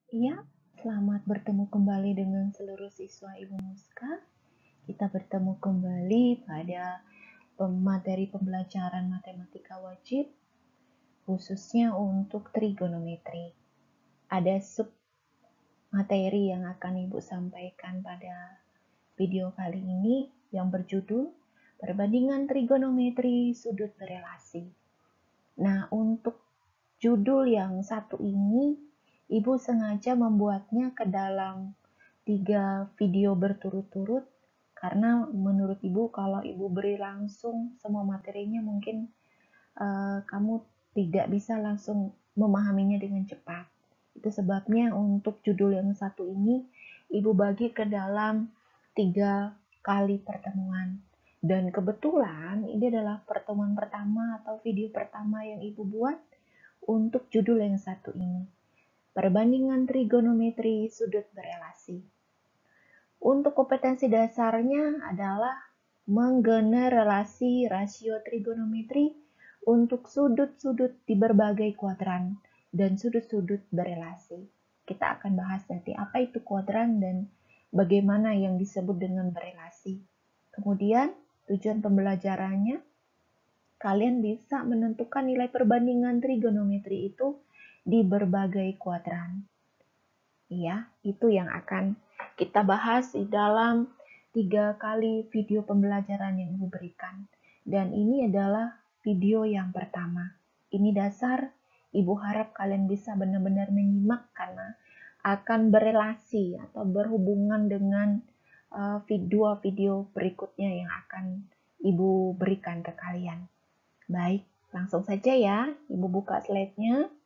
Iya, selamat bertemu kembali dengan seluruh siswa Ibu Muska. Kita bertemu kembali pada materi pembelajaran matematika wajib, khususnya untuk trigonometri. Ada sub materi yang akan Ibu sampaikan pada video kali ini yang berjudul Perbandingan Trigonometri Sudut Berelasi. Nah, untuk judul yang satu ini, Ibu sengaja membuatnya ke dalam 3 video berturut-turut karena menurut Ibu kalau Ibu beri langsung semua materinya mungkin kamu tidak bisa langsung memahaminya dengan cepat. Itu sebabnya untuk judul yang satu ini Ibu bagi ke dalam 3 kali pertemuan. Dan kebetulan ini adalah pertemuan pertama atau video pertama yang Ibu buat untuk judul yang satu ini. Perbandingan trigonometri sudut berelasi. Untuk kompetensi dasarnya adalah menggeneralisasi rasio trigonometri untuk sudut-sudut di berbagai kuadran dan sudut-sudut berelasi. Kita akan bahas nanti apa itu kuadran dan bagaimana yang disebut dengan berelasi. Kemudian tujuan pembelajarannya, kalian bisa menentukan nilai perbandingan trigonometri itu di berbagai kuadran. Ya, itu yang akan kita bahas di dalam 3 kali video pembelajaran yang Ibu berikan. Dan ini adalah video yang pertama. Ini dasar, Ibu harap kalian bisa benar-benar menyimak karena akan berelasi atau berhubungan dengan video-video berikutnya yang akan Ibu berikan ke kalian. Baik, langsung saja ya. Ibu buka slide-nya.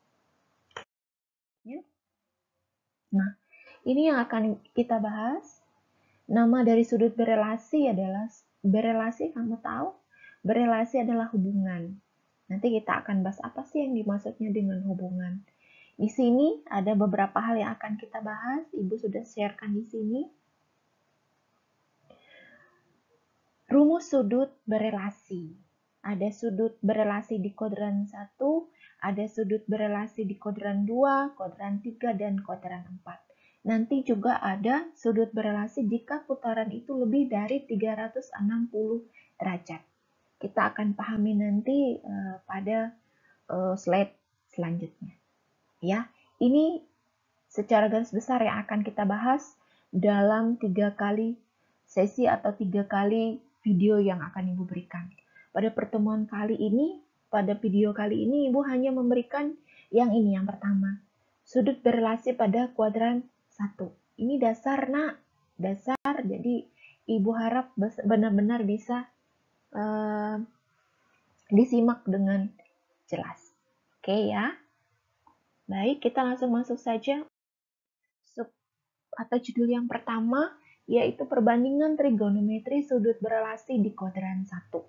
Nah, ini yang akan kita bahas. Nama dari sudut berelasi adalah, berelasi kamu tahu, berelasi adalah hubungan. Nanti kita akan bahas apa sih yang dimaksudnya dengan hubungan. Di sini ada beberapa hal yang akan kita bahas, Ibu sudah sharekan di sini. Rumus sudut berelasi. Ada sudut berelasi di kuadran 1, ada sudut berelasi di kuadran 2, kuadran 3, dan kuadran 4. Nanti juga ada sudut berelasi jika putaran itu lebih dari 360 derajat. Kita akan pahami nanti pada slide selanjutnya. Ya, ini secara garis besar yang akan kita bahas dalam 3 kali sesi atau 3 kali video yang akan Ibu berikan. Pada pertemuan kali ini, pada video kali ini Ibu hanya memberikan yang ini, yang pertama. Sudut berelasi pada kuadran 1. Ini dasar, Nak. Dasar, jadi Ibu harap benar-benar bisa disimak dengan jelas. Oke ya. Baik, kita langsung masuk saja. Atau judul yang pertama, yaitu perbandingan trigonometri sudut berelasi di kuadran 1.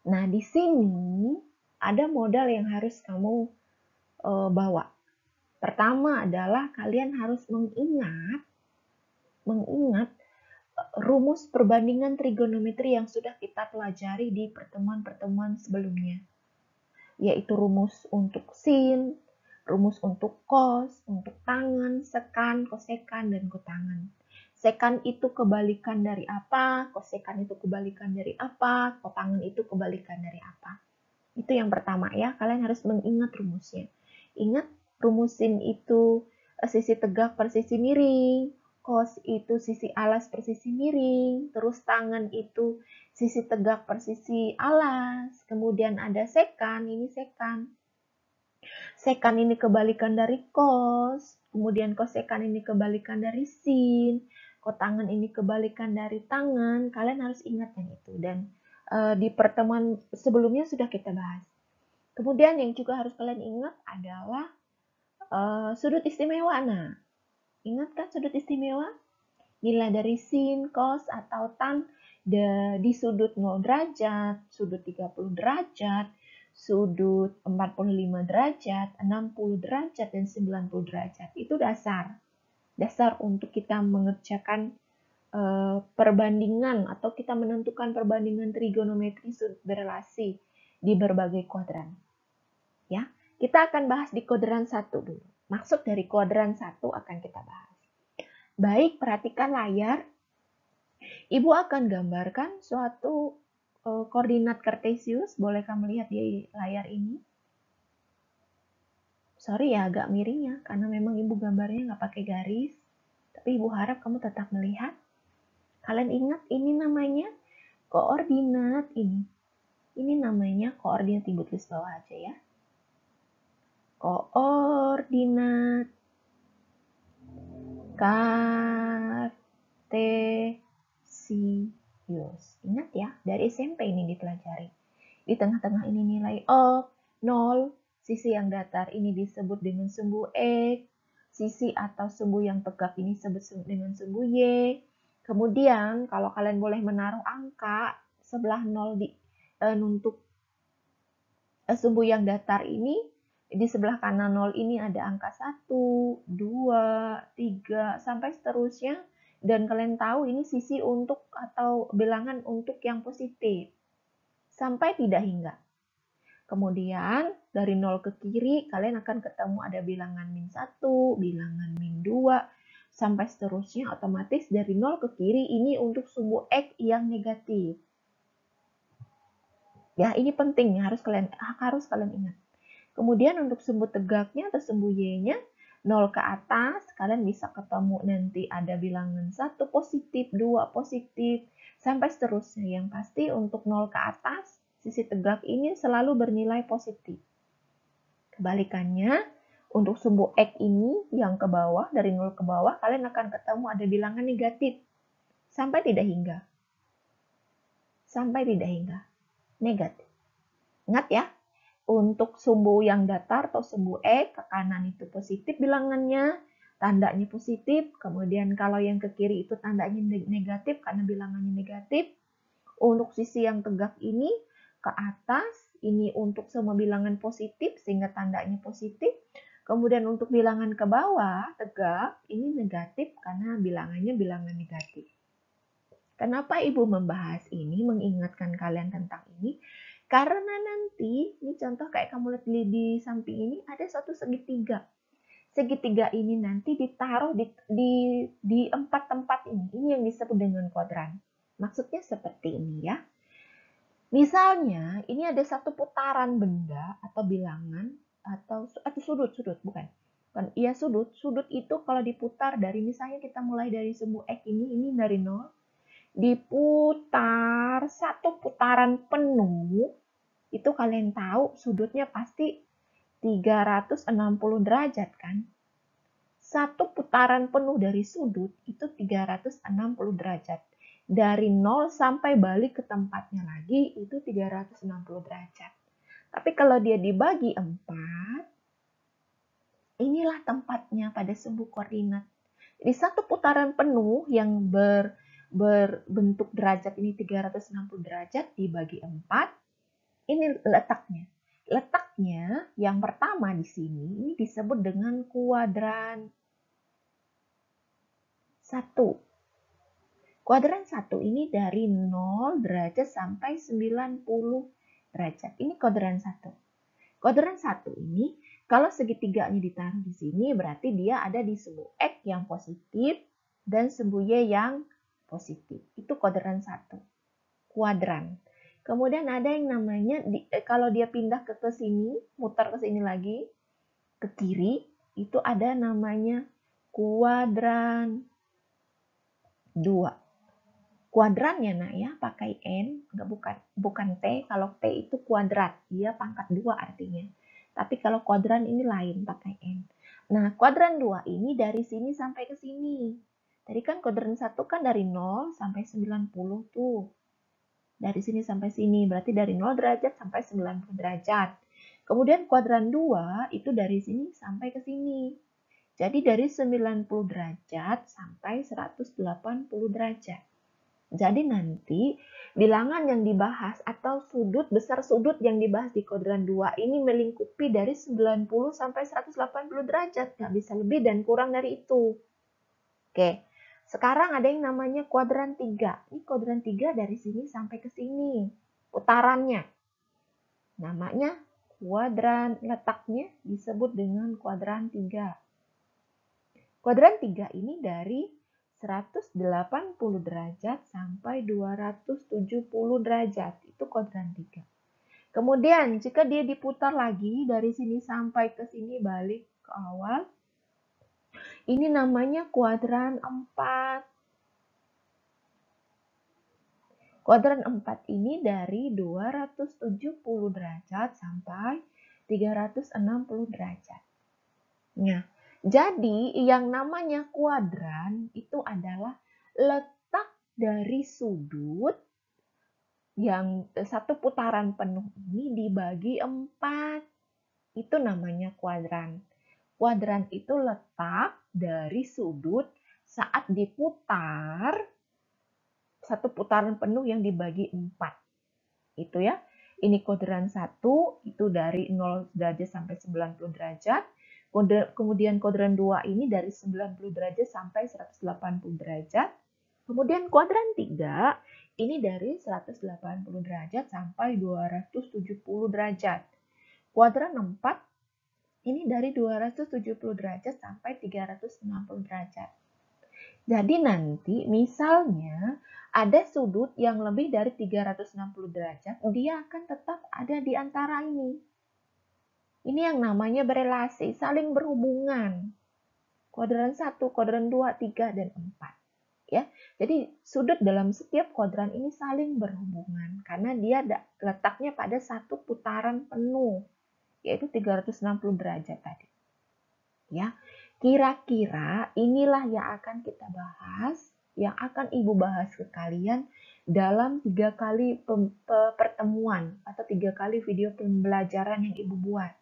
Nah, di sini ada modal yang harus kamu bawa. Pertama adalah kalian harus mengingat rumus perbandingan trigonometri yang sudah kita pelajari di pertemuan-pertemuan sebelumnya, yaitu rumus untuk sin, rumus untuk cos, untuk tangen, sekan, kosekan, dan kotangen. Sekan itu kebalikan dari apa, kosekan itu kebalikan dari apa, kotangen itu kebalikan dari apa. Itu yang pertama ya, kalian harus mengingat rumusnya. Ingat, rumus sin itu sisi tegak per sisi miring, cos itu sisi alas per sisi miring, terus tangen itu sisi tegak per sisi alas, kemudian ada sekan, ini sekan. Sekan ini kebalikan dari cos, kemudian kosekan ini kebalikan dari sin, kotangen ini kebalikan dari tangan. Kalian harus ingat yang itu, dan di pertemuan sebelumnya sudah kita bahas. Kemudian yang juga harus kalian ingat adalah sudut istimewa. Nah, ingat kan sudut istimewa? Nilai dari sin, cos, atau tan di sudut 0 derajat, sudut 30 derajat, sudut 45 derajat, 60 derajat, dan 90 derajat. Itu dasar. Dasar untuk kita mengerjakan perbandingan atau kita menentukan perbandingan trigonometri sudut berelasi di berbagai kuadran. Ya, Kita akan bahas di kuadran 1 dulu. Maksud dari kuadran 1 akan kita bahas. Baik, perhatikan layar. Ibu akan gambarkan suatu koordinat kartesius. Bolehkah melihat di layar ini? Sorry ya agak miring ya, karena memang ibu gambarnya nggak pakai garis. Tapi ibu harap kamu tetap melihat. Kalian ingat ini namanya koordinat ini. Ini namanya koordinat, ibu tulis bawah aja ya. Koordinat kartesius. Ingat ya, dari SMP ini dipelajari. Di tengah-tengah ini nilai O, 0. Sisi yang datar ini disebut dengan sumbu X. Sisi atau sumbu yang tegak ini disebut dengan sumbu Y. Kemudian, kalau kalian boleh menaruh angka sebelah 0 untuk sumbu yang datar ini, di sebelah kanan 0 ini ada angka 1, 2, 3, sampai seterusnya. Dan kalian tahu ini sisi untuk atau bilangan untuk yang positif. Sampai tidak hingga. Kemudian dari 0 ke kiri kalian akan ketemu ada bilangan min 1, bilangan min 2, sampai seterusnya. Otomatis dari 0 ke kiri ini untuk sumbu X yang negatif. Ya, ini penting harus kalian ingat. Kemudian untuk sumbu tegaknya atau sumbu Y-nya 0 ke atas, kalian bisa ketemu nanti ada bilangan 1 positif, 2 positif, sampai seterusnya. Yang pasti untuk 0 ke atas, sisi tegak ini selalu bernilai positif. Kebalikannya, untuk sumbu X ini yang ke bawah, dari 0 ke bawah, kalian akan ketemu ada bilangan negatif. Sampai tidak hingga. Sampai tidak hingga. Negatif. Ingat ya, untuk sumbu yang datar atau sumbu X, ke kanan itu positif bilangannya, tandanya positif. Kemudian kalau yang ke kiri itu tandanya negatif karena bilangannya negatif. Untuk sisi yang tegak ini ke atas, ini untuk semua bilangan positif sehingga tandanya positif. Kemudian untuk bilangan ke bawah, tegak, ini negatif karena bilangannya bilangan negatif. Kenapa Ibu membahas ini, mengingatkan kalian tentang ini? Karena nanti, ini contoh kayak kamu lihat di samping ini, ada suatu segitiga. Segitiga ini nanti ditaruh di 4 tempat ini. Ini yang disebut dengan kuadran. Maksudnya seperti ini ya. Misalnya, ini ada satu putaran benda atau bilangan atau sudut, bukan. Iya sudut. Sudut itu kalau diputar dari, misalnya kita mulai dari sumbu X ini dari 0, diputar satu putaran penuh, itu kalian tahu sudutnya pasti 360 derajat kan? Satu putaran penuh dari sudut itu 360 derajat. Dari 0 sampai balik ke tempatnya lagi itu 360 derajat. Tapi kalau dia dibagi 4, inilah tempatnya pada sumbu koordinat. Jadi satu putaran penuh yang berbentuk derajat ini 360 derajat dibagi 4, ini letaknya. Letaknya yang pertama di sini ini disebut dengan kuadran 1. Kuadran 1 ini dari 0 derajat sampai 90 derajat. Ini kuadran 1. Kuadran 1 ini kalau segitiganya ditaruh di sini berarti dia ada di sumbu X yang positif dan sumbu Y yang positif. Itu kuadran 1. Kuadran. Kemudian ada yang namanya, kalau dia pindah ke sini, muter ke sini lagi, ke kiri, itu ada namanya kuadran 2. Kuadrannya nak ya, pakai N, bukan T. Kalau T itu kuadrat, dia pangkat 2 artinya. Tapi kalau kuadran ini lain, pakai N. Nah, kuadran 2 ini dari sini sampai ke sini. Tadi kan kuadran 1 kan dari 0 sampai 90 tuh. Dari sini sampai sini, berarti dari 0 derajat sampai 90 derajat. Kemudian kuadran 2 itu dari sini sampai ke sini. Jadi dari 90 derajat sampai 180 derajat. Jadi nanti bilangan yang dibahas atau besar sudut yang dibahas di kuadran 2 ini melingkupi dari 90 sampai 180 derajat. Nggak bisa lebih dan kurang dari itu. Oke. Sekarang ada yang namanya kuadran 3. Ini kuadran 3 dari sini sampai ke sini. Putarannya. Namanya kuadran letaknya disebut dengan kuadran 3. Kuadran 3 ini dari 180 derajat sampai 270 derajat. Itu kuadran 3. Kemudian jika dia diputar lagi dari sini sampai ke sini balik ke awal, ini namanya kuadran 4. Kuadran 4 ini dari 270 derajat sampai 360 derajat. Nah, jadi yang namanya kuadran itu adalah letak dari sudut yang satu putaran penuh ini dibagi 4. Itu namanya kuadran. Kuadran itu letak dari sudut saat diputar satu putaran penuh yang dibagi 4. Itu ya. Ini kuadran 1 itu dari 0 derajat sampai 90 derajat. Kemudian kuadran 2 ini dari 90 derajat sampai 180 derajat. Kemudian kuadran 3 ini dari 180 derajat sampai 270 derajat. Kuadran 4 ini dari 270 derajat sampai 360 derajat. Jadi nanti misalnya ada sudut yang lebih dari 360 derajat, dia akan tetap ada di antara ini. Ini yang namanya berelasi, saling berhubungan. Kuadran 1, kuadran 2, 3, dan 4. Ya. Jadi sudut dalam setiap kuadran ini saling berhubungan karena dia letaknya pada satu putaran penuh, yaitu 360 derajat tadi. Ya. Kira-kira inilah yang akan kita bahas, yang akan Ibu bahas ke kalian dalam 3 kali pertemuan atau 3 kali video pembelajaran yang Ibu buat.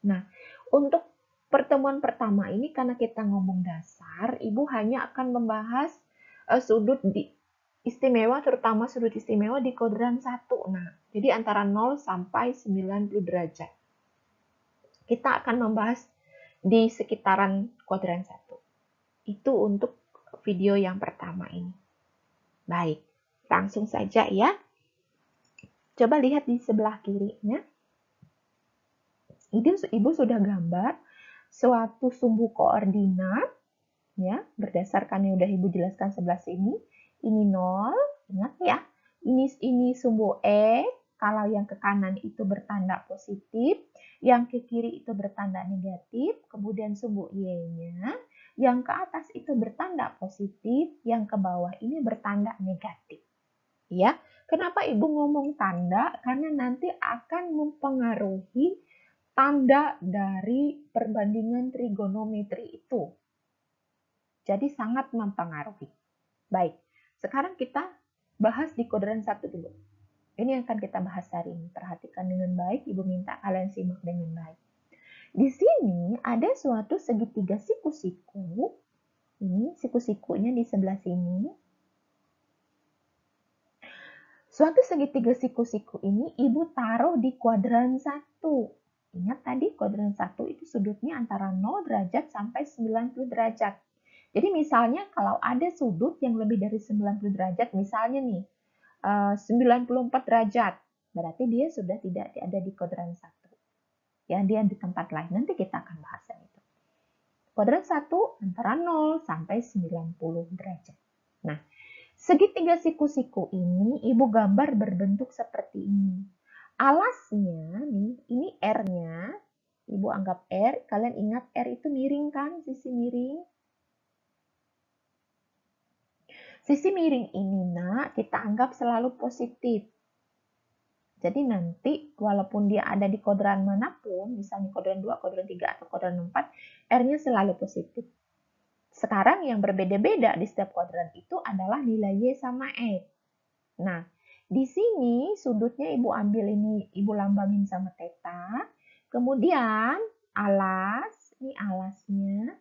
Nah, untuk pertemuan pertama ini karena kita ngomong dasar, Ibu hanya akan membahas sudut istimewa, terutama sudut istimewa di kuadran 1. Nah, jadi antara 0 sampai 90 derajat. Kita akan membahas di sekitaran kuadran 1. Itu untuk video yang pertama ini. Baik, langsung saja ya. Coba lihat di sebelah kirinya. Ibu sudah gambar suatu sumbu koordinat ya, berdasarkan yang sudah Ibu jelaskan sebelah sini. Ini 0, ingat ya. Ini sumbu X, kalau yang ke kanan itu bertanda positif, yang ke kiri itu bertanda negatif, kemudian sumbu Y-nya, yang ke atas itu bertanda positif, yang ke bawah ini bertanda negatif. Ya, kenapa Ibu ngomong tanda? Karena nanti akan mempengaruhi tanda dari perbandingan trigonometri itu. Jadi sangat mempengaruhi. Baik, sekarang kita bahas di kuadran 1 dulu. Ini yang akan kita bahas hari ini. Perhatikan dengan baik, Ibu minta kalian simak dengan baik. Di sini ada suatu segitiga siku-siku. Ini siku-sikunya di sebelah sini. Suatu segitiga siku-siku ini Ibu taruh di kuadran 1. Ingat tadi kuadran 1 itu sudutnya antara 0 derajat sampai 90 derajat. Jadi misalnya kalau ada sudut yang lebih dari 90 derajat, misalnya nih 94 derajat, berarti dia sudah tidak ada di kuadran 1. Ya, dia di tempat lain. Nanti kita akan bahas yang itu. Kuadran 1 antara 0 sampai 90 derajat. Nah, segitiga siku-siku ini Ibu gambar berbentuk seperti ini. Alasnya nih, ini R-nya. Ibu anggap R, kalian ingat R itu miring kan, sisi miring. Sisi miring ini, Nak, kita anggap selalu positif. Jadi nanti walaupun dia ada di kuadran manapun, misalnya kuadran 2, kuadran 3, atau kuadran 4, R-nya selalu positif. Sekarang yang berbeda-beda di setiap kuadran itu adalah nilai Y sama X. Nah, di sini sudutnya Ibu ambil ini, Ibu lambangin sama theta. Kemudian alas, ini alasnya.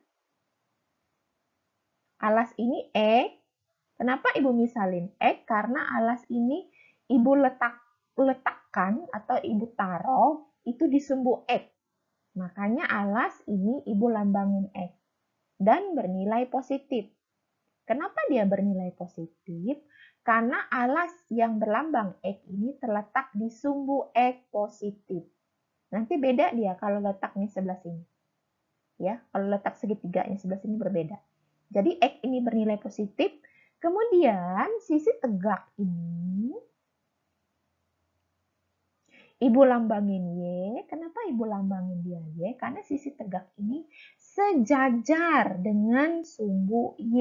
Alas ini X. Kenapa Ibu misalin X? Karena alas ini Ibu letakkan atau Ibu taruh itu di sumbu X. Makanya alas ini Ibu lambangin X dan bernilai positif. Kenapa dia bernilai positif? Karena alas yang berlambang X ini terletak di sumbu X positif. Nanti beda dia kalau letaknya sebelah sini. Ya, kalau letak segitiganya sebelah sini berbeda. Jadi X ini bernilai positif. Kemudian sisi tegak ini Ibu lambangin Y. Kenapa Ibu lambangin dia Y? Karena sisi tegak ini sejajar dengan sumbu Y.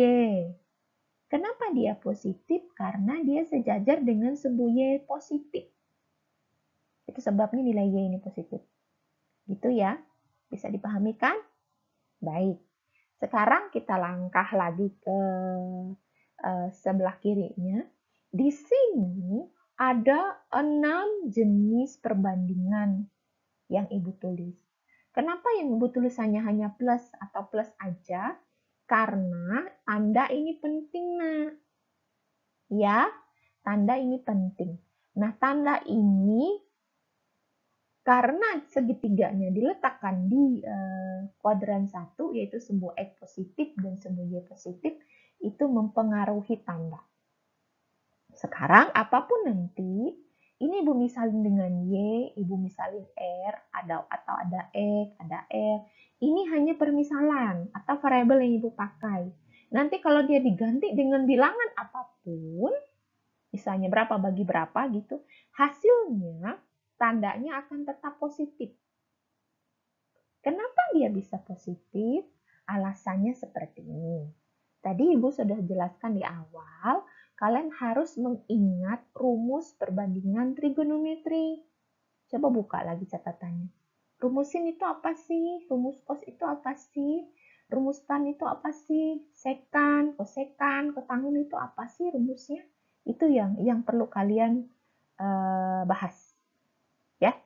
Kenapa dia positif? Karena dia sejajar dengan sumbu Y positif. Itu sebabnya nilai Y ini positif. Gitu ya. Bisa dipahami kan? Baik. Sekarang kita langkah lagi ke sebelah kirinya. Di sini ada 6 jenis perbandingan yang Ibu tulis. Kenapa yang Ibu tulisannya hanya plus atau plus aja? Karena tanda ini penting, Nak. Ya, tanda ini penting. Nah, tanda ini karena segitiganya diletakkan di kuadran 1, yaitu sumbu X positif dan sumbu Y positif, itu mempengaruhi tanda. Sekarang, apapun nanti, ini Ibu misalin dengan Y, Ibu misalin R, atau ada X, ada R. Ini hanya permisalan atau variabel yang Ibu pakai. Nanti kalau dia diganti dengan bilangan apapun, misalnya berapa bagi berapa gitu, hasilnya tandanya akan tetap positif. Kenapa dia bisa positif? Alasannya seperti ini. Tadi Ibu sudah jelaskan di awal, kalian harus mengingat rumus perbandingan trigonometri. Coba buka lagi catatannya. Rumus sin itu apa sih? Rumus cos itu apa sih? Rumus tan itu apa sih? Sekan, kosekan, kotangen itu apa sih rumusnya? Itu yang perlu kalian bahas. Ya.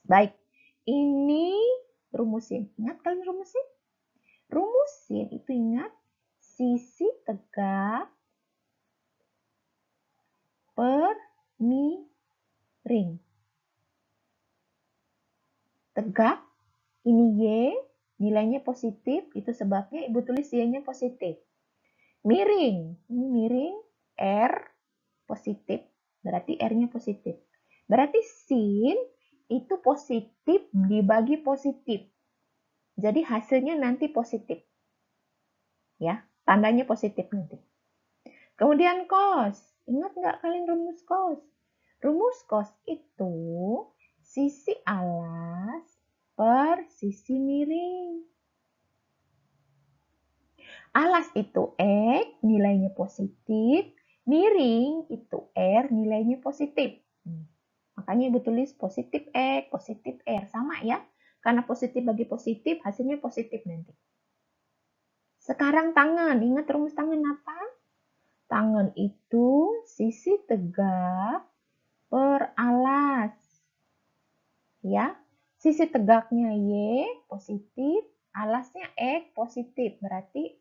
Baik. Ini rumusin. Ingat kalian rumusin? Rumusin itu ingat sisi tegak per miring. Tegak, ini Y, nilainya positif, itu sebabnya Ibu tulis Y-nya positif. Miring, ini miring, R positif, berarti R-nya positif. Berarti sin itu positif dibagi positif. Jadi hasilnya nanti positif. Ya, tandanya positif nanti. Kemudian cos. Ingat nggak kalian rumus cos? Rumus cos itu sisi alas per sisi miring. Alas itu X, nilainya positif. Miring itu R, nilainya positif. Makanya Ibu tulis positif X, positif R. Sama ya. Karena positif bagi positif, hasilnya positif nanti. Sekarang tangan. Ingat rumus tangan apa? Tangan itu sisi tegak per alas. Ya, sisi tegaknya Y positif, alasnya X positif. Berarti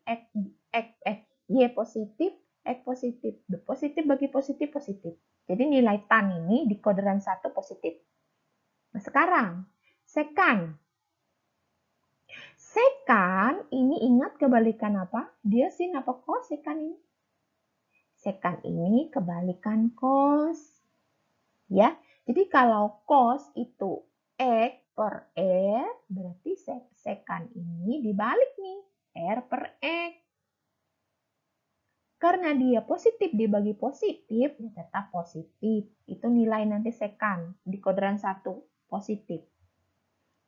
Y positif, X positif. Positif bagi positif, positif. Jadi nilai tan ini di kuadran 1 positif. Nah, sekarang sekan. Sekan ini ingat kebalikan apa? Dia sin apa cos sekan ini? Sekan ini kebalikan cos. Ya, jadi kalau cos itu X per R, berarti sekan ini dibalik nih, R per X. Karena dia positif dibagi positif, dia tetap positif. Itu nilai nanti sekan di kuadran 1, positif.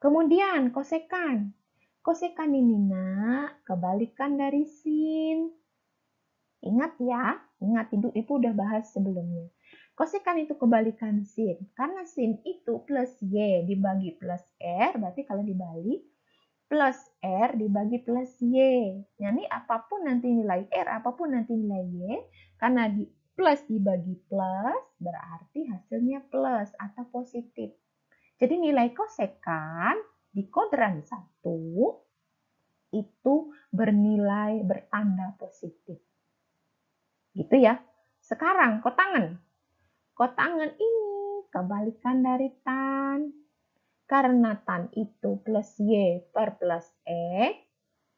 Kemudian kosekan. Kosekan ini nak, kebalikan dari sin. Ingat ya, ingat Ibu udah bahas sebelumnya. Kosekan itu kebalikan sin. Karena sin itu plus Y dibagi plus R, berarti kalau dibalik, plus R dibagi plus Y. Jadi apapun nanti nilai R, apapun nanti nilai Y, karena plus dibagi plus, berarti hasilnya plus atau positif. Jadi nilai kosekan di kuadran 1 itu bertanda positif. Gitu ya. Sekarang kotangan. Kotangan ini kebalikan dari tan. Karena tan itu plus Y per plus X.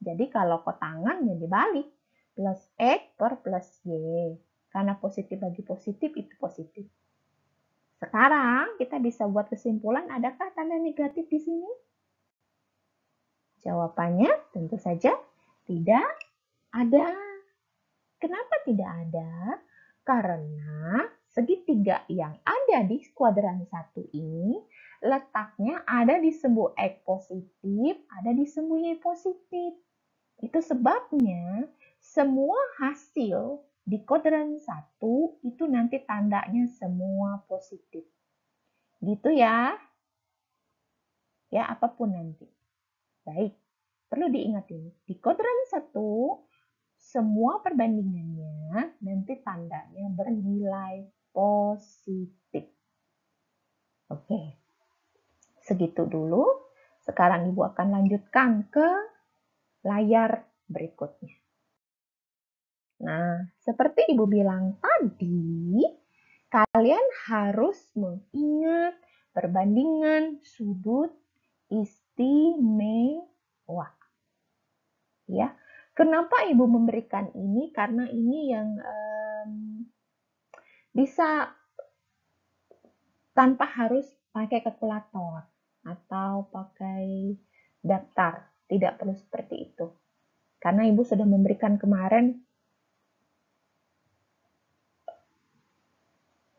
Jadi kalau kotangan jadi balik. Plus X per plus Y. Karena positif bagi positif itu positif. Sekarang kita bisa buat kesimpulan, adakah tanda negatif di sini? Jawabannya tentu saja tidak ada. Kenapa tidak ada? Karena segitiga yang ada di kuadran 1 ini letaknya ada di sumbu X positif, ada di sumbu Y positif. Itu sebabnya semua hasil di kuadran 1 itu nanti tandanya semua positif. Gitu ya. Ya, apapun nanti. Baik, perlu diingat ini. Di kuadran 1, semua perbandingannya nanti tandanya bernilai positif. Oke, segitu dulu. Sekarang Ibu akan lanjutkan ke layar berikutnya. Nah, seperti Ibu bilang tadi, kalian harus mengingat perbandingan sudut istimewa. Ya, kenapa Ibu memberikan ini? Karena ini yang bisa tanpa harus pakai kalkulator atau pakai daftar. Tidak perlu seperti itu. Karena Ibu sudah memberikan kemarin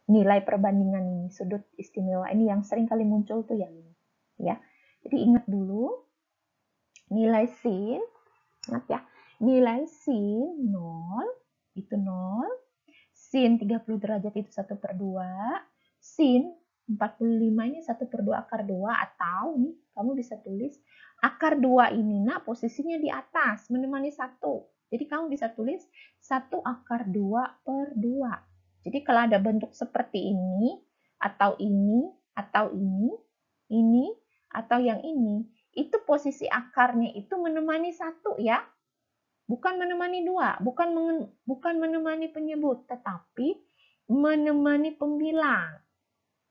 nilai perbandingan ini, sudut istimewa ini yang sering kali muncul tuh yang ini. Ya. Jadi ingat dulu, nilai sin, ingat ya, nilai sin 0 itu 0, sin 30 derajat itu 1/2, sin 45 ini 1/2 akar 2, atau nih kamu bisa tulis akar 2 ini nak posisinya di atas menemani 1. Jadi kamu bisa tulis 1 akar 2/2. Jadi kalau ada bentuk seperti ini, atau ini, atau ini, atau yang ini, itu posisi akarnya itu menemani 1 ya. Bukan menemani 2, bukan menemani penyebut, tetapi menemani pembilang.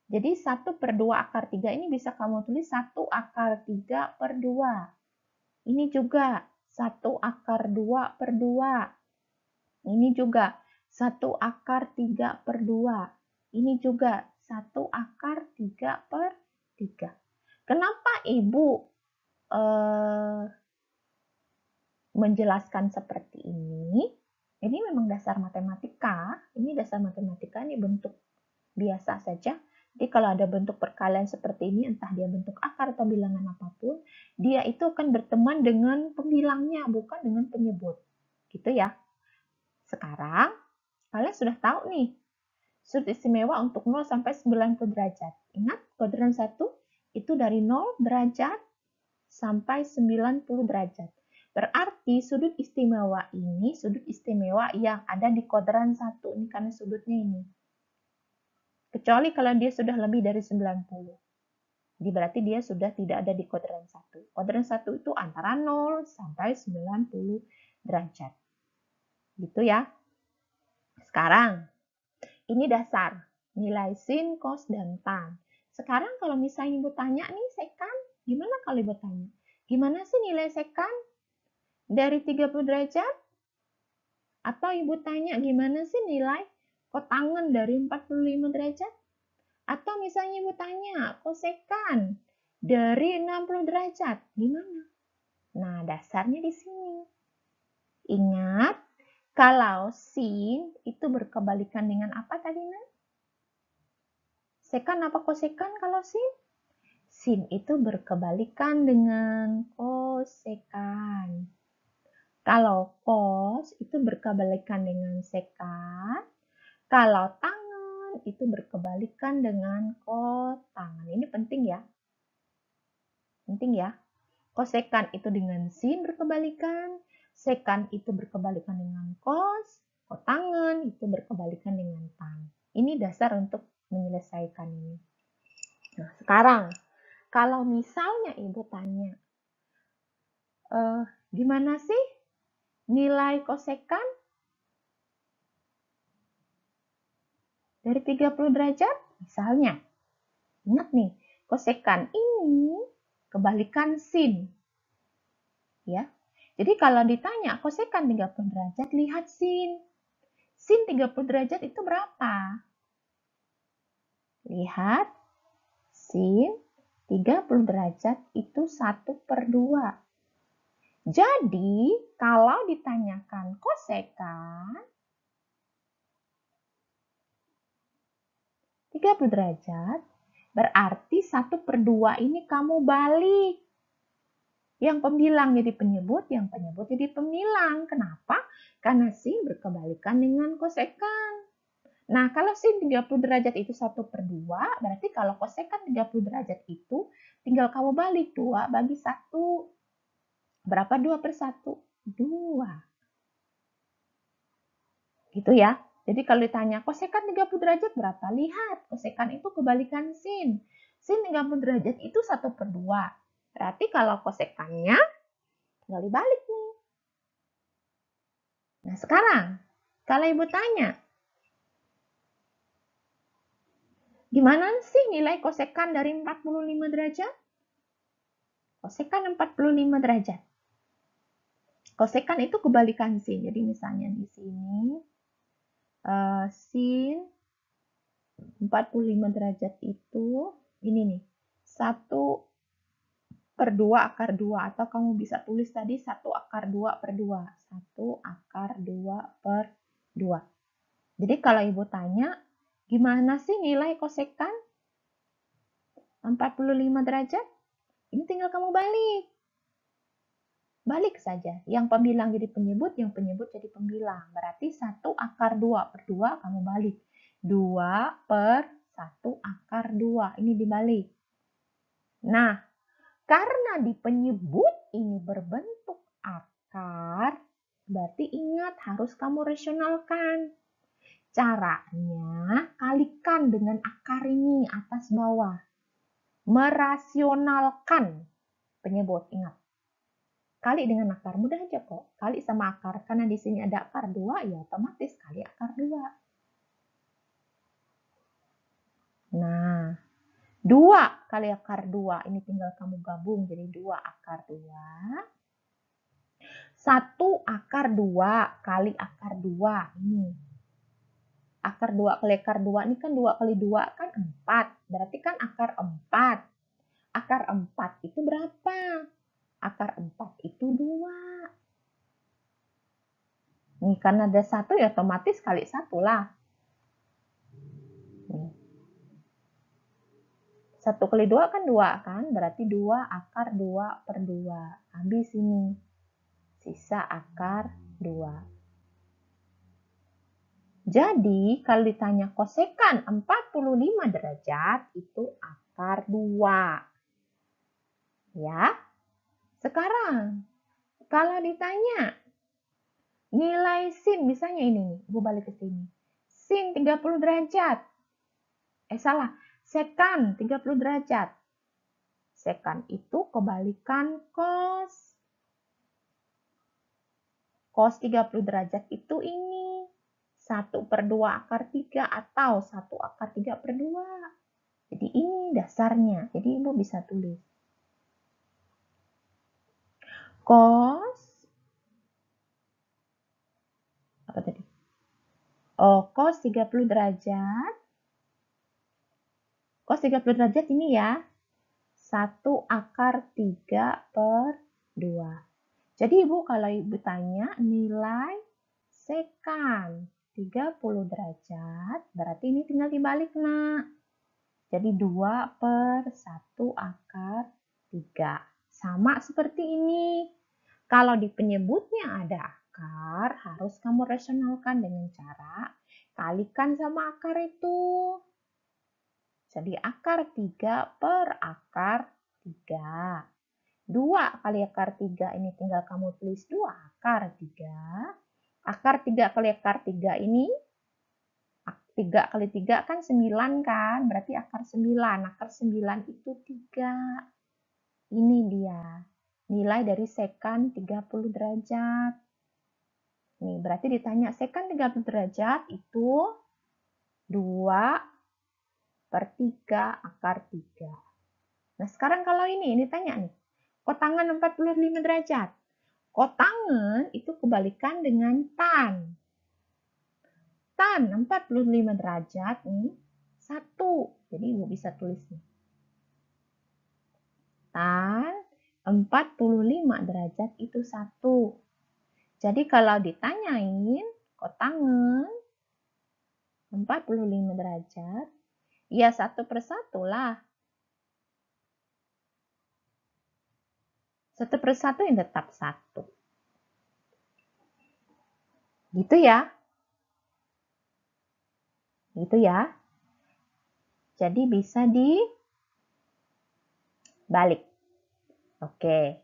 Jadi 1/2 akar 3 ini bisa kamu tulis 1 akar 3/2. Ini juga 1 akar 2/2. Ini juga 1 akar 3/2. Ini juga 1 akar 3/3. Kenapa Ibu menjelaskan seperti ini? Ini memang dasar matematika. Ini dasar matematika, ini bentuk biasa saja. Jadi kalau ada bentuk perkalian seperti ini, entah dia bentuk akar atau bilangan apapun, dia itu akan berteman dengan pembilangnya, bukan dengan penyebut. Gitu ya. Sekarang, kalian sudah tahu nih, sudut istimewa untuk 0 sampai 90 derajat. Ingat, kuadran 1 itu dari 0 derajat sampai 90 derajat. Berarti sudut istimewa ini, sudut istimewa yang ada di kuadran 1. Ini karena sudutnya ini. Kecuali kalau dia sudah lebih dari 90. Jadi berarti dia sudah tidak ada di kuadran 1. Kuadran 1 itu antara 0 sampai 90 derajat. Gitu ya. Sekarang, ini dasar. Nilai sin, cos, dan tan. Sekarang kalau misalnya Ibu tanya nih, sekan, gimana kalau Ibu tanya? Gimana sih nilai sekan dari 30 derajat? Atau Ibu tanya, gimana sih nilai kotangen dari 45 derajat? Atau misalnya Ibu tanya, kosekan dari 60 derajat, gimana? Nah, dasarnya di sini. Ingat, kalau sin itu berkebalikan dengan apa tadi, Nak? Sekan apa kosekan kalau sin? Sin itu berkebalikan dengan kosekan. Kalau cos itu berkebalikan dengan sekan. Kalau tangen itu berkebalikan dengan kotangen. Ini penting ya. Penting ya. Kosekan itu dengan sin berkebalikan. Sekan itu berkebalikan dengan cos. Kotangen itu berkebalikan dengan tan. Ini dasar untuk menyelesaikan ini. Nah, sekarang kalau misalnya Ibu tanya, gimana sih nilai kosekan dari 30 derajat? Misalnya, ingat nih, kosekan ini kebalikan sin. Ya. Jadi kalau ditanya kosekan 30 derajat, lihat sin. Sin 30 derajat itu berapa? Lihat, sin 30 derajat itu 1/2. Jadi, kalau ditanyakan kosekan 30 derajat, berarti 1/2 ini kamu balik. Yang pembilang jadi penyebut, yang penyebut jadi pembilang. Kenapa? Karena sin berkebalikan dengan kosekan. Nah, kalau sin 30 derajat itu 1/2, berarti kalau kosekan 30 derajat itu tinggal kamu balik 2 bagi 1. Berapa 2/1? 2. Gitu ya. Jadi kalau ditanya kosekan 30 derajat berapa? Lihat, kosekan itu kebalikan sin. Sin 30 derajat itu 1/2. Berarti kalau kosekannya tinggal dibalik nih. Nah, sekarang kalau ibu tanya, gimana sih nilai kosekan dari 45 derajat? Kosekan 45 derajat. Kosekan itu kebalikan sin. Jadi misalnya di sini sin 45 derajat itu ini nih. 1/2 atau kamu bisa tulis tadi 1/2/2. 1/2/2. Jadi kalau ibu tanya, gimana sih nilai kosekan 45 derajat? Ini tinggal kamu balik. Balik saja. Yang pembilang jadi penyebut, yang penyebut jadi pembilang. Berarti 1/2/2 kamu balik. 2/1/2. Ini dibalik. Nah, karena di penyebut ini berbentuk akar, berarti ingat harus kamu rasionalkan. Caranya kalikan dengan akar ini atas bawah. Merasionalkan penyebut, ingat. Kali dengan akar, mudah aja kok. Kali sama akar, karena di sini ada akar 2, ya otomatis kali akar 2. Nah, 2 kali akar 2, ini tinggal kamu gabung, jadi 2/2. 1/2 kali akar 2, ini. Akar 2 kali akar 2, ini kan 2 kali 2 kan 4, berarti kan akar 4. Akar 4 itu berapa? Akar 4 itu 2. Nih, karena ada 1 ya otomatis kali 1 lah. Nih. 1 kali 2 kan 2 kan? Berarti 2/2. Habis ini. Sisa akar 2. Jadi, kalau ditanya kosekan 45 derajat, itu akar 2. Ya. Sekarang, kalau ditanya nilai sin, misalnya ini nih, Ibu balik ke sini. Sin 30 derajat. Salah. Sekan 30 derajat. Sekan itu kebalikan cos. Cos 30 derajat itu ini. 1/2/3 atau 1/3/2. Jadi ini dasarnya. Jadi Ibu bisa tulis. Cos. Apa tadi? Oh, cos 30 derajat. Cos 30 derajat ini ya. 1/3/2. Jadi Ibu kalau Ibu tanya nilai sekan 30 derajat, berarti ini tinggal dibalik, nak. Jadi 2/1/3. Sama seperti ini. Kalau di penyebutnya ada akar, harus kamu rasionalkan dengan cara kalikan sama akar itu. Jadi akar 3/3. 2 kali akar 3 ini tinggal kamu tulis 2/3. Akar 3 kali akar 3 ini 3 kali 3 kan 9 kan? Berarti akar 9. Akar 9 itu 3. Ini dia. Nilai dari sekan 30 derajat. Nih, berarti ditanya sekan 30 derajat itu 2/3 Nah, sekarang kalau ini tanya nih. Kotangan 45 derajat. Kotangan itu kebalikan dengan tan. Tan 45 derajat nih 1. Jadi Ibu bisa tulis nih. Tan 45 derajat itu 1. Jadi kalau ditanyain kotangan 45 derajat, ya 1/1 lah. 1/1 yang tetap 1. Gitu ya. Gitu ya. Jadi bisa dibalik. Oke.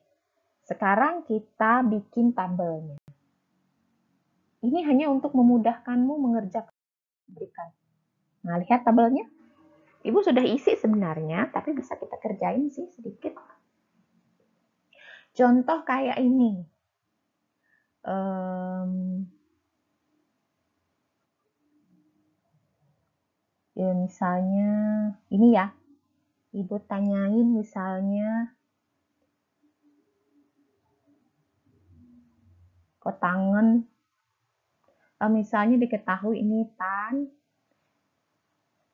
Sekarang kita bikin tabelnya. Ini hanya untuk memudahkanmu mengerjakan. Nah, lihat tabelnya. Ibu sudah isi sebenarnya, tapi bisa kita kerjain sih sedikit. Contoh kayak ini. Ya misalnya ini ya. Ibu tanyain misalnya kotangan. Misalnya diketahui ini tan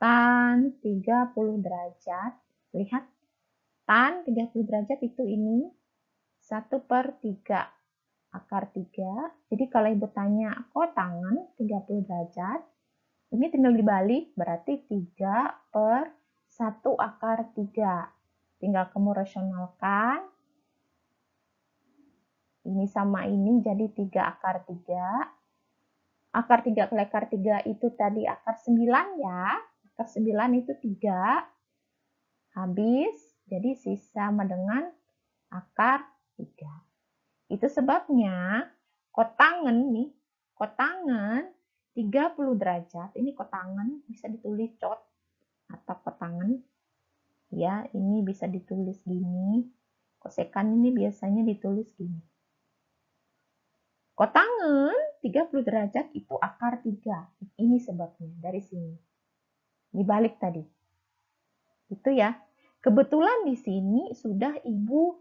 30 derajat. Lihat, tan 30 derajat itu ini 1/3 akar 3. Jadi kalau Ibu tanya kotangan 30 derajat, ini tinggal dibalik, berarti 3/1 akar 3. Tinggal kamu rasionalkan. Ini sama ini jadi 3 akar 3. Akar 3 kali akar 3 itu tadi akar 9 ya. Akar 9 itu 3. Habis, jadi sisa sama dengan akar 3. Itu sebabnya kotangan nih, kotangan 30 derajat. Ini kotangan bisa ditulis cot atau kotangan. Ya, ini bisa ditulis gini. Kosekan ini biasanya ditulis gini. Kotangan 30 derajat itu akar 3. Ini sebabnya dari sini. Dibalik tadi. Itu ya. Kebetulan di sini sudah Ibu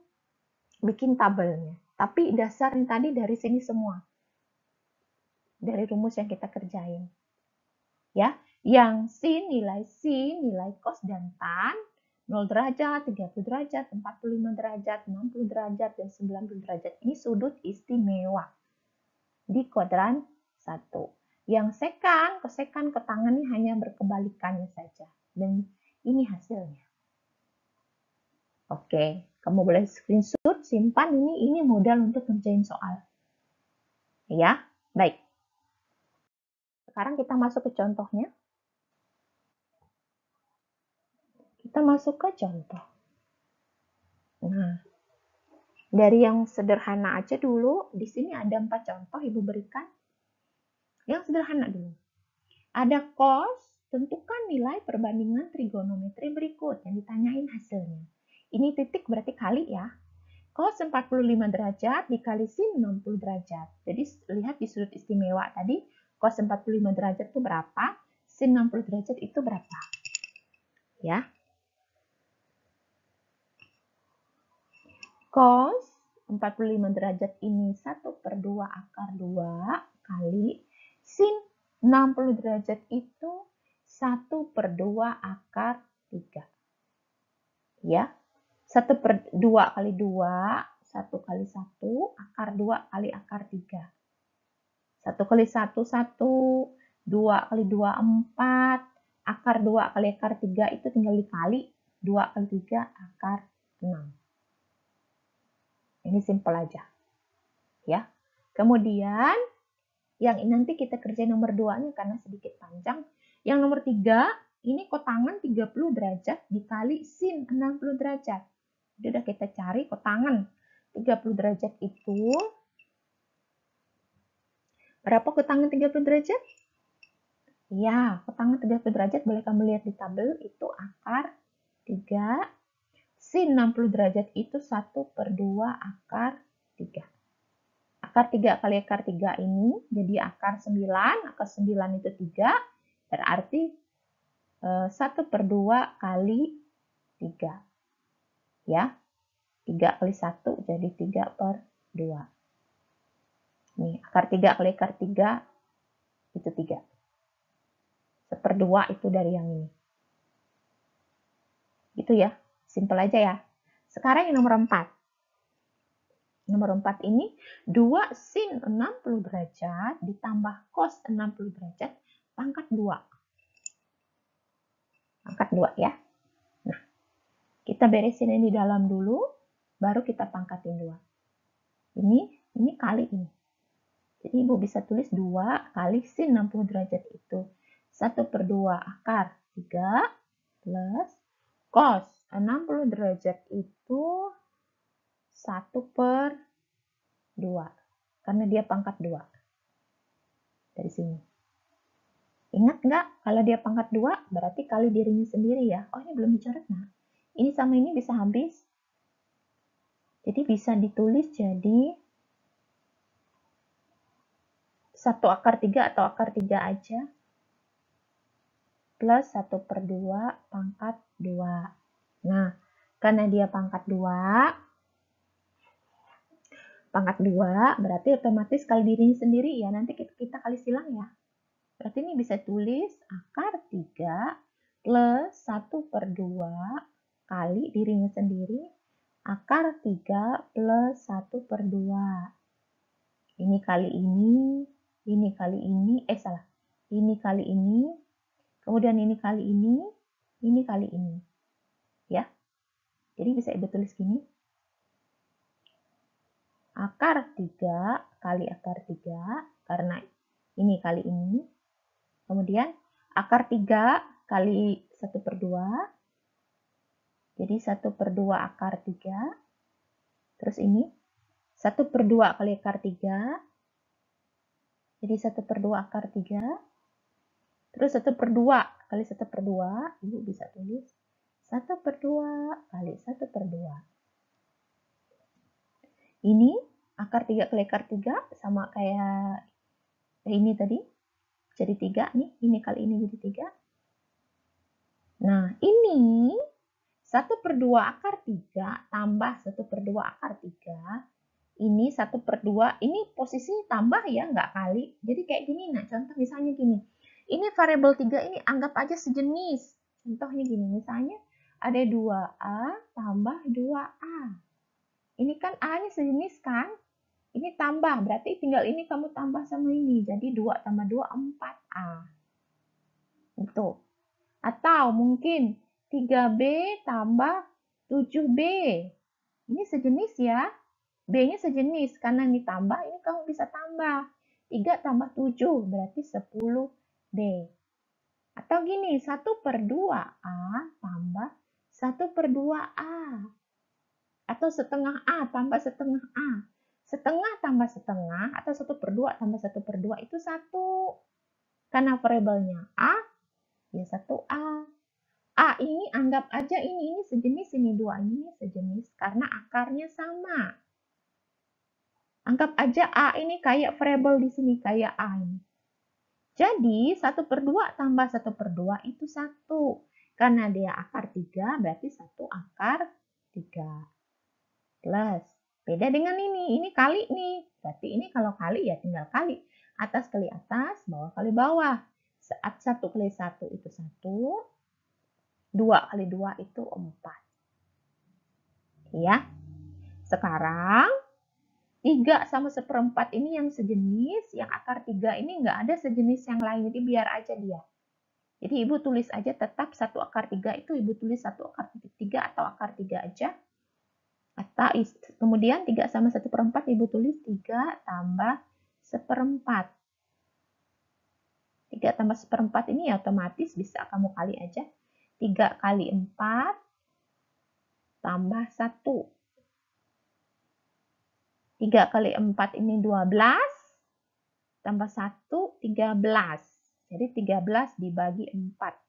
bikin tabelnya. Tapi dasarnya tadi dari sini semua. Dari rumus yang kita kerjain. Ya, yang sin, nilai cos dan tan, 0 derajat, 30 derajat, 45 derajat, 60 derajat, dan 90 derajat. Ini sudut istimewa di kuadran 1. Yang sekan, kosekan, kotangan ini hanya berkebalikannya saja. Dan ini hasilnya. Oke, kamu boleh screenshot, simpan ini modal untuk ngerjain soal. Ya, baik. Sekarang kita masuk ke contohnya. Kita masuk ke contoh. Nah, dari yang sederhana aja dulu, di sini ada 4 contoh Ibu berikan. Yang sederhana dulu. Ada cos, tentukan nilai perbandingan trigonometri berikut yang ditanyain hasilnya. Ini titik berarti kali ya. Cos 45 derajat dikali sin 60 derajat. Jadi lihat di sudut istimewa tadi, cos 45 derajat itu berapa, sin 60 derajat itu berapa. Ya. Cos 45 derajat ini 1/2 akar 2 kali sin 60 derajat itu 1/2 akar 3. Ya. 1/2 kali 2, 1 kali 1, akar 2 kali akar 3. 1 kali 1, 1, 2 kali 2, 4, akar 2 kali akar 3 itu tinggal dikali, 2 kali 3, akar 6. Ini simpel aja. Ya. Kemudian, yang nanti kita kerjain nomor 2-nya karena sedikit panjang. Yang nomor 3, ini kotangan 30 derajat dikali sin 60 derajat. Jadi udah kita cari kotangan 30 derajat itu. Berapa kotangan 30 derajat? Ya, kotangan 30 derajat boleh kamu lihat di tabel itu akar 3. Sin 60 derajat itu 1/2 akar 3. Akar 3 kali akar 3 ini jadi akar 9. Akar 9 itu 3. Berarti 1/2 kali 3. Ya, 3 kali 1 jadi 3/2. Nih, akar 3 kali akar 3 itu 3. 1/2 itu dari yang ini. Itu ya, simple aja ya. Sekarang yang nomor 4. Nomor 4 ini 2 sin 60 derajat ditambah cos 60 derajat pangkat 2. Pangkat 2 ya. Nah, kita beresin ini di dalam dulu, baru kita pangkatin 2. Ini kali ini. Jadi Ibu bisa tulis 2 kali sin 60 derajat itu 1/2 akar 3 plus cos 60 derajat itu 1/2. Karena dia pangkat 2. Dari sini. Ingat nggak? Kalau dia pangkat 2, berarti kali dirinya sendiri ya. Oh, ini belum dicoret, nah. Ini sama ini bisa habis. Jadi bisa ditulis jadi 1/3 atau akar 3 aja. Plus 1/2 pangkat 2. Nah, karena dia pangkat 2 berarti otomatis kali dirinya sendiri ya. Nanti kita kali silang ya. Berarti ini bisa tulis akar 3 plus 1/2 kali dirinya sendiri akar 3 plus 1/2. Ini kali ini kali ini, salah. Ini kali ini, kemudian ini kali ini kali ini. Ya. Jadi bisa Ibu tulis gini. Akar 3 kali akar 3, karena ini kali ini. Kemudian akar 3 kali 1/2. Jadi 1/2 akar 3. Terus ini 1/2 kali akar 3. Jadi 1/2 akar 3. Terus 1/2 kali 1/2. Ibu bisa tulis 1/2 kali 1/2. Ini akar 3 kali akar 3 sama kayak ini tadi. Jadi 3 nih. Ini kali ini jadi 3. Nah, ini 1/2 akar 3 tambah 1/2 akar 3. Ini 1/2, ini posisinya tambah ya, nggak kali. Jadi kayak gini, nah contoh misalnya gini. Ini variabel 3 ini anggap aja sejenis. Contohnya gini, misalnya ada 2A tambah 2A. Ini kan A-nya sejenis kan? Ini tambah, berarti tinggal ini kamu tambah sama ini. Jadi 2 tambah 2, 4A. Itu. Atau mungkin 3B tambah 7B. Ini sejenis ya. B-nya sejenis. Karena ini tambah, ini kamu bisa tambah. 3 tambah 7, berarti 10B. Atau gini, 1/2A tambah 1/2A. Atau setengah A tambah setengah A. Setengah tambah setengah atau 1/2 tambah 1/2 itu 1. Karena variabelnya A, ya 1A. A ini anggap aja ini sejenis, ini 2 ini sejenis karena akarnya sama. Anggap aja A ini kayak variabel di sini, kayak A ini. Jadi 1/2 tambah 1/2 itu 1. Karena dia akar 3, berarti 1 akar 3. Plus, beda dengan ini kali nih. Berarti ini kalau kali ya tinggal kali. Atas kali atas, bawah kali bawah. Saat 1 kali 1 itu 1. 2 kali 2 itu 4. Ya. Sekarang 3 sama 1/4 ini yang sejenis, yang akar 3 ini nggak ada sejenis yang lain, jadi biar aja dia. Jadi Ibu tulis aja tetap 1 akar 3 itu Ibu tulis 1 akar 3 atau akar 3 aja. Atau kemudian 3 sama 1/4 Ibu tulis 3 tambah 1/4. 3 tambah 1/4 ini ya otomatis bisa kamu kali aja. 3 kali 4 tambah 1. 3 kali 4 ini 12. Tambah 1, 13. Jadi 13 dibagi 4.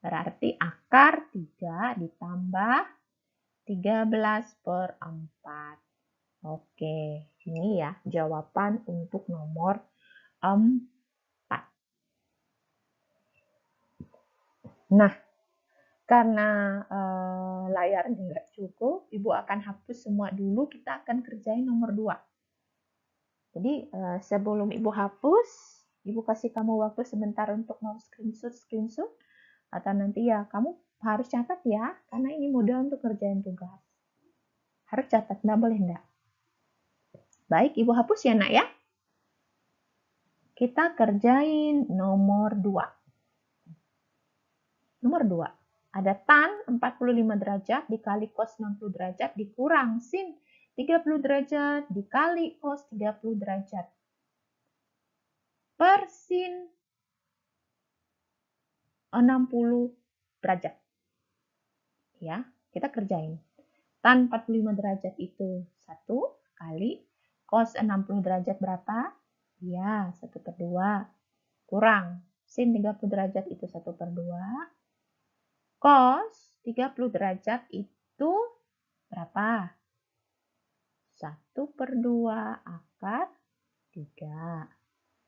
Berarti akar 3 ditambah 13/4. Oke, ini ya jawaban untuk nomor 4. Nah, karena layarnya nggak cukup, Ibu akan hapus semua dulu, kita akan kerjain nomor 2. Jadi sebelum Ibu hapus, Ibu kasih kamu waktu sebentar untuk mau screenshot, atau nanti ya kamu Harus catat ya, karena ini mudah untuk kerjain tugas. Harus catat, nggak boleh enggak. Baik, Ibu hapus ya nak ya. Kita kerjain nomor 2. Nomor 2. Ada tan 45 derajat dikali cos 60 derajat dikurang sin 30 derajat dikali cos 30 derajat. Per sin 60 derajat. Ya, kita kerjain. Tan 45 derajat itu 1 kali cos 60 derajat berapa? Ya, 1/2. Kurang sin 30 derajat itu 1/2. Cos 30 derajat itu berapa? 1/2 akar 3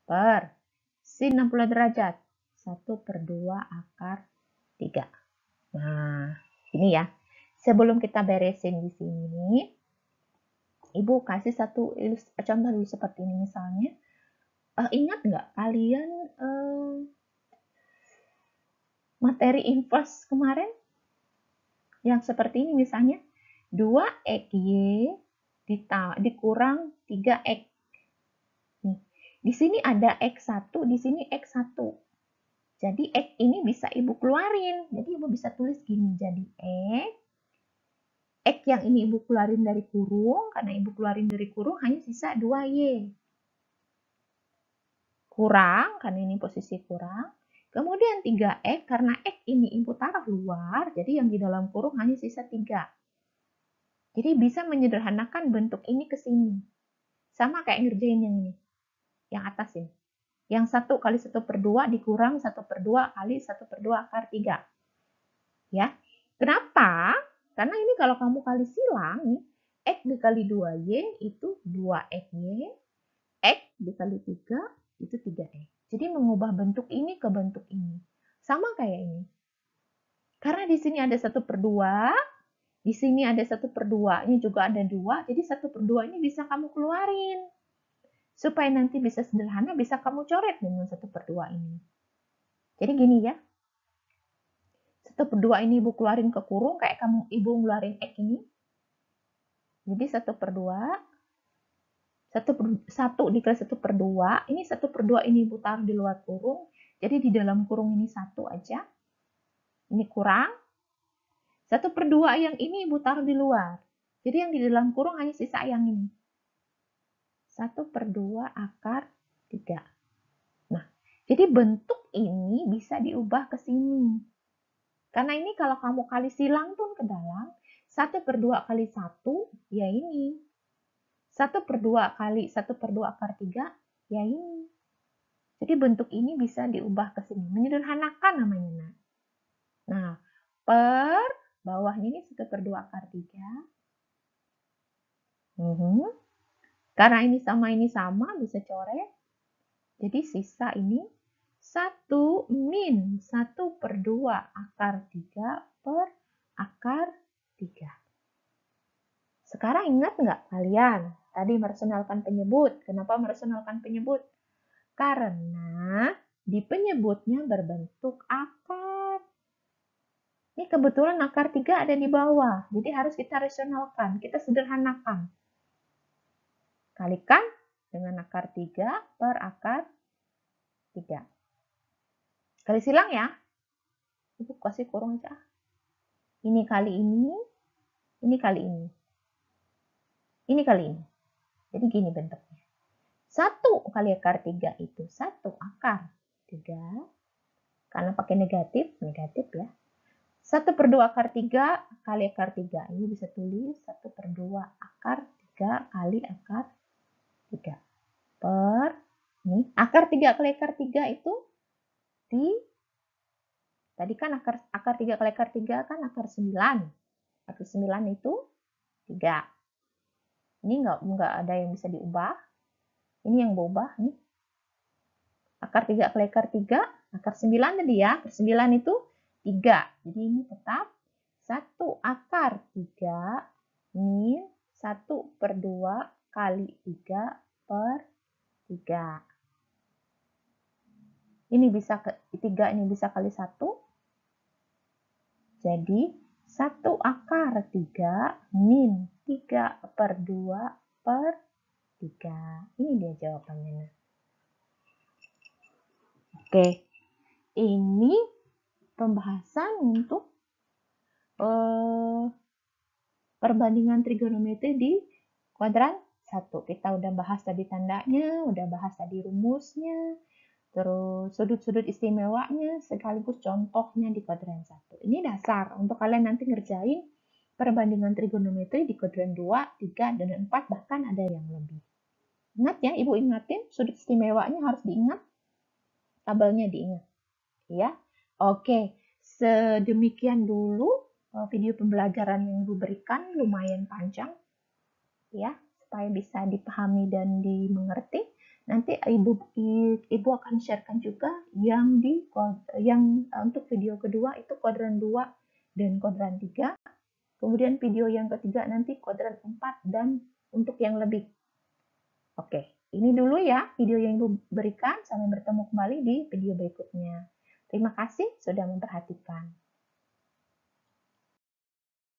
per sin 60 derajat 1/2 akar 3. Nah, ini ya. Sebelum kita beresin di sini, Ibu kasih satu contoh dulu seperti ini misalnya. Ingat nggak kalian materi inverse kemarin? Yang seperti ini misalnya 2xy dikurang 3x. Nih, di sini ada x1, di sini x1. Jadi x ini bisa Ibu keluarin. Jadi Ibu bisa tulis gini. Jadi x yang ini Ibu keluarin dari kurung, karena Ibu keluarin dari kurung hanya sisa 2y. Kurang, karena ini posisi kurang. Kemudian 3x, karena x ini Ibu taruh luar, jadi yang di dalam kurung hanya sisa 3. Jadi bisa menyederhanakan bentuk ini ke sini. Sama kayak ngerjain yang ini. Yang atas ini. Yang 1 kali 1/2 dikurang 1/2 kali 1/2 akar 3. Ya. Kenapa? Karena ini kalau kamu kali silang, x dikali 2y itu 2xy, x dikali 3 itu 3x. Jadi mengubah bentuk ini ke bentuk ini. Sama kayak ini. Karena di sini ada 1/2, di sini ada 1/2, ini juga ada 2, jadi 1/2 ini bisa kamu keluarin. Supaya nanti bisa sederhana, bisa kamu coret dengan 1/2 ini. Jadi gini ya. 1/2 ini Ibu keluarin ke kurung, kayak kamu Ibu ngeluarin X ini. Jadi 1/2, 1 dikali 1/2, ini 1/2 ini Ibu taruh di luar kurung, jadi di dalam kurung ini 1 aja. Ini kurang. 1/2 yang ini Ibu taruh di luar. Jadi yang di dalam kurung hanya sisa yang ini. 1/2 akar 3. Nah, jadi bentuk ini bisa diubah ke sini. Karena ini kalau kamu kali silang pun ke dalam, 1/2 kali 1, ya ini. 1/2 kali 1/2 akar 3, ya ini. Jadi bentuk ini bisa diubah ke sini. Menyederhanakan namanya. Nah, per bawahnya ini 1/2 akar 3. Karena ini sama, bisa coret. Jadi sisa ini 1 min 1/2 akar 3 per akar 3. Sekarang ingat nggak kalian? Tadi merasionalkan penyebut. Kenapa merasionalkan penyebut? Karena di penyebutnya berbentuk akar. Ini kebetulan akar 3 ada di bawah. Jadi harus kita rasionalkan. Kita sederhanakan. Kalikan dengan akar 3 per akar 3. Kali silang ya. Ibu kasih kurung aja. Ini kali ini. Ini kali ini. Ini kali ini. Jadi gini bentuknya. 1 kali akar 3 itu 1 akar 3. Karena pakai negatif ya. 1/2 akar 3 kali akar 3. Ini bisa tulis 1/2 akar 3 kali akar 3. Per, ini, akar 3 kali akar 3 itu tadi kan akar 3 kali akar 3 kan akar 9. Akar 9 itu 3. Ini nggak ada yang bisa diubah. Ini yang berubah nih. Akar 3 kali akar 3, akar 9 tadi ya. Akar 9 itu 3. Jadi ini tetap 1 akar 3 min 1/2 kali 3 per 3. Ini bisa 3 ini bisa kali 1. Jadi 1 akar 3 min 3/2/3. Ini dia jawabannya. Oke, ini pembahasan untuk perbandingan trigonometri di kuadran 1. Kita udah bahas tadi tandanya, udah bahas tadi rumusnya, terus sudut-sudut istimewanya, sekaligus contohnya di kuadran 1. Ini dasar untuk kalian nanti ngerjain perbandingan trigonometri di kuadran 2, 3, dan 4, bahkan ada yang lebih. Ingat ya, Ibu ingatin, sudut istimewanya harus diingat, tabelnya diingat. Ya, oke, sedemikian dulu video pembelajaran yang Ibu berikan, lumayan panjang, ya, supaya bisa dipahami dan dimengerti. Nanti Ibu akan sharekan juga yang untuk video kedua itu kuadran 2 dan kuadran 3. Kemudian video yang ketiga nanti kuadran 4 dan untuk yang lebih. Oke, ini dulu ya video yang Ibu berikan. Sampai bertemu kembali di video berikutnya. Terima kasih sudah memperhatikan.